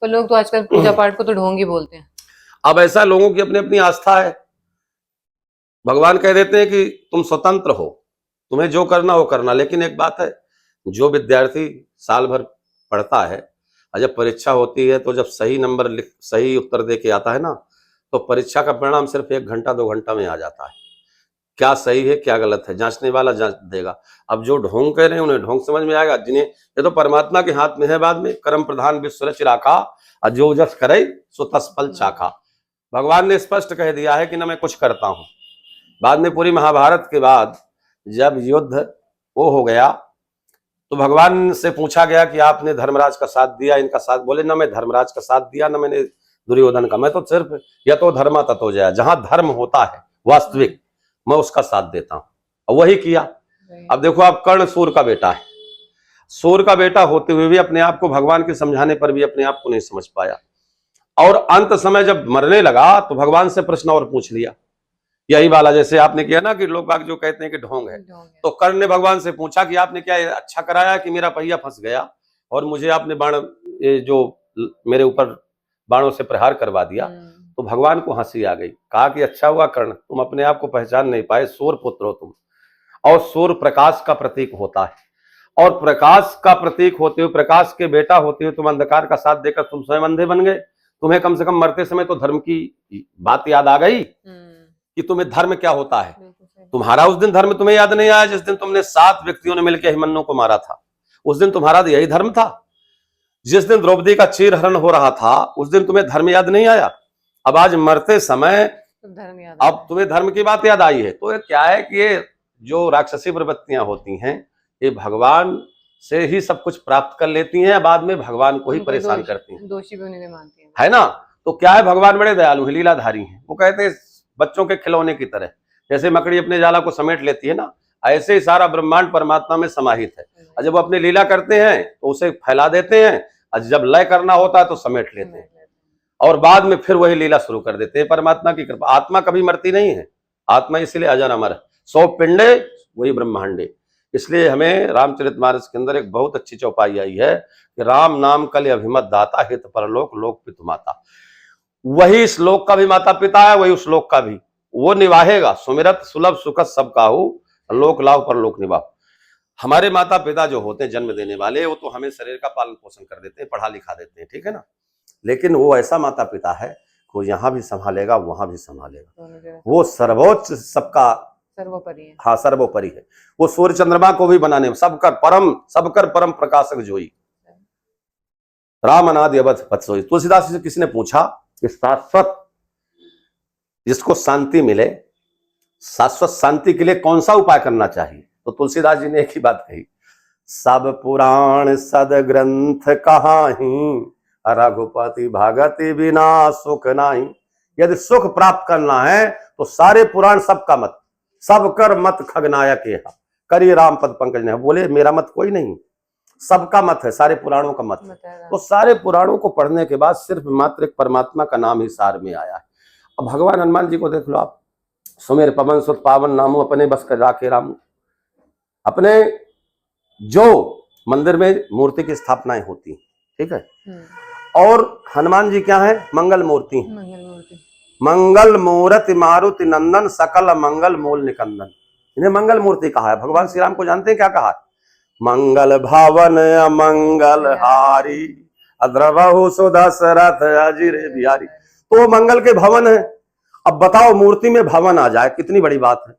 पर लोग तो आजकल पूजा पाठ को तो ढोंग ही बोलते हैं। अब ऐसा लोगों की अपनी अपनी आस्था है। भगवान कह देते हैं कि तुम स्वतंत्र हो, तुम्हें जो करना हो करना। लेकिन एक बात है, जो विद्यार्थी साल भर पढ़ता है और जब परीक्षा होती है तो जब सही नंबर सही उत्तर दे के आता है ना, तो परीक्षा का परिणाम सिर्फ 1 घंटा 2 घंटा में आ जाता है। क्या सही है क्या गलत है जांचने वाला जांच देगा। अब जो ढोंग कह रहे हैं उन्हें ढोंग समझ में आएगा, जिन्हें ये तो परमात्मा के हाथ में है। बाद में कर्म प्रधान विश्व चिराका और जो जस करे सो तस फल चाखा। भगवान ने स्पष्ट कह दिया है कि ना मैं कुछ करता हूं। बाद में पूरी महाभारत के बाद जब युद्ध वो हो गया तो भगवान से पूछा गया कि आपने धर्मराज का साथ दिया, इनका साथ। बोले ना मैं धर्मराज का साथ दिया ना मैंने दुर्योधन का, मैं तो सिर्फ या तो धर्मा तत्व जया, जहां धर्म होता है वास्तविक मैं उसका साथ देता हूं, और वही किया। अब देखो आप कर्ण सूर का बेटा है, सूर का बेटा होते हुए भी अपने आप को भगवान के समझाने पर भी अपने आप को नहीं समझ पाया, और अंत समय जब मरने लगा तो भगवान से प्रश्न और पूछ लिया, यही वाला जैसे आपने किया ना कि लोग बाग जो कहते हैं कि ढोंग है। तो कर्ण ने भगवान से पूछा कि आपने क्या अच्छा कराया कि मेरा पहिया फंस गया और मुझे आपने बाण जो मेरे ऊपर बाणों से प्रहार करवा दिया। तो भगवान को हंसी आ गई, कहा कि अच्छा हुआ कर्ण तुम अपने आप को पहचान नहीं पाए, सूर्य पुत्र हो तुम, और सूर्य प्रकाश का प्रतीक होता है, और प्रकाश का प्रतीक होते हुए प्रकाश के बेटा होते हुए तुम अंधकार का साथ देकर तुम स्वयं अंधे बन गए। तुम्हें कम से कम मरते समय तो धर्म की बात याद आ गई कि तुम्हें धर्म क्या होता है। तुम्हारा उस दिन धर्म तुम्हें याद नहीं आया जिस दिन तुमने 7 व्यक्तियों ने मिलकर हिमन्नु को मारा था। उस दिन तुम्हारा यही धर्म था। जिस दिन द्रौपदी का चीरहरण हो रहा था उस दिन तुम्हें धर्म याद नहीं आया। अब आज मरते समय अब तुम्हें धर्म की बात याद आई है। तो ये क्या है कि ये जो राक्षसी प्रवृत्तियां होती हैं ये भगवान से ही सब कुछ प्राप्त कर लेती हैं, बाद में भगवान को ही परेशान करती हैं, दोषी भी उन्हें मानती हैं, है ना। तो क्या है, भगवान बड़े दयालु हैं, लीलाधारी हैं। वो कहते हैं बच्चों के खिलौने की तरह, जैसे मकड़ी अपने जाला को समेट लेती है ना, ऐसे ही सारा ब्रह्मांड परमात्मा में समाहित है। और जब वो अपनी लीला करते हैं तो उसे फैला देते हैं, और जब लय करना होता है तो समेट लेते हैं, और बाद में फिर वही लीला शुरू कर देते हैं। परमात्मा की कृपा। आत्मा कभी मरती नहीं है, आत्मा इसलिए अजर अमर है। 100 पिंडे वही ब्रह्मांडे। इसलिए हमें रामचरितमानस के अंदर एक बहुत अच्छी चौपाई आई है कि राम नाम कल अभिमत दाता हित परलोक लोक पितु माता। वही इस लोक का भी माता पिता है, वही उस लोक का भी। वो निभाएगा सुमिरत सुलभ सुखद सब काहू लोक लाभ पर लोक निभाओ। हमारे माता पिता जो होते हैं जन्म देने वाले, वो तो हमें शरीर का पालन पोषण कर देते हैं, पढ़ा लिखा देते हैं, ठीक है ना। लेकिन वो ऐसा माता पिता है वो यहाँ भी संभालेगा वहां भी संभालेगा। वो सर्वोच्च सबका सर्वोपरि है। हाँ सर्वोपरि है। वो सूर्य चंद्रमा को भी बनाने में सबकर परम प्रकाशक जोई राम अनादि अवध पथ सोई। तुलसीदास से किसी ने पूछा कि शाश्वत जिसको शांति मिले, शाश्वत शांति के लिए कौन सा उपाय करना चाहिए, तो तुलसीदास जी ने एक ही बात कही, सब पुराण सद ग्रंथ कहाहीं रघुपति भगति बिना सुख नाही। यदि सुख प्राप्त करना है तो सारे पुराण सबका मत, सबकर मत खगनायक यह करिए राम पद पंकज ने। बोले मेरा मत कोई नहीं, सबका मत है, सारे पुराणों का मत है। तो सारे पुराणों को पढ़ने के बाद सिर्फ मात्र एक परमात्मा का नाम ही सार में आया है। अब भगवान हनुमान जी को देख लो आप, सुमेर पवन सुत पावन नामो अपने बस कर राखे राम। अपने जो मंदिर में मूर्ति की स्थापनाएं होती, ठीक है, और हनुमान जी क्या है, मंगल मूर्ति। मंगल मूर्ति मारुति नंदन सकल मंगल मूल निकंदन। इन्हें मंगल मूर्ति कहा है। भगवान श्री राम को जानते हैं क्या कहा, मंगल भावन अमंगल हारी अद्रवहु सुदशरथ अजिर बिहारी। तो मंगल के भवन है। अब बताओ मूर्ति में भवन आ जाए, कितनी बड़ी बात है।